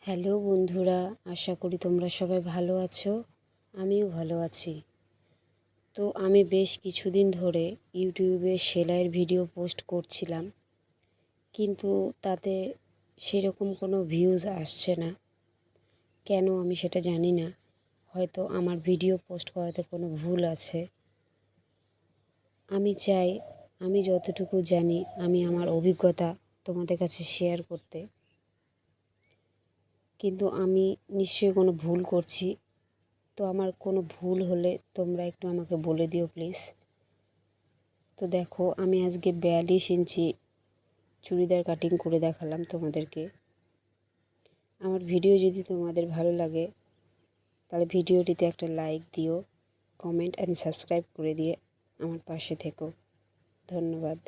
Hello বন্ধুরা, আশা করি তোমরা সবাই ভালো আছো। আমিও ভালো আছি। তো আমি বেশ কিছুদিন ধরে ইউটিউবে সেলাইয়ের ভিডিও পোস্ট করছিলাম, কিন্তু তাতে সেরকম কোনো ভিউজ আসছে না। কেন আমি সেটা জানি না। হয়তো আমার ভিডিও পোস্ট করাতে কোনো ভুল আছে। আমি চাই আমি যতটুকু জানি আমি আমার অভিজ্ঞতা তোমাদের কাছে শেয়ার করতে, কিন্তু আমি নিশ্চয়ই কোনো ভুল করছি। তো আমার কোনো ভুল হলে তোমরা একটু আমাকে বলে দিও প্লিজ। তো দেখো, আমি আজকে 42 ইঞ্চি চুড়িদার কাটিং করে দেখালাম তোমাদেরকে। আমার ভিডিও যদি তোমাদের ভালো লাগে তাহলে ভিডিওটিতে একটা লাইক দিও, কমেন্ট অ্যান্ড সাবস্ক্রাইব করে দিয়ে আমার পাশে থেকো। ধন্যবাদ।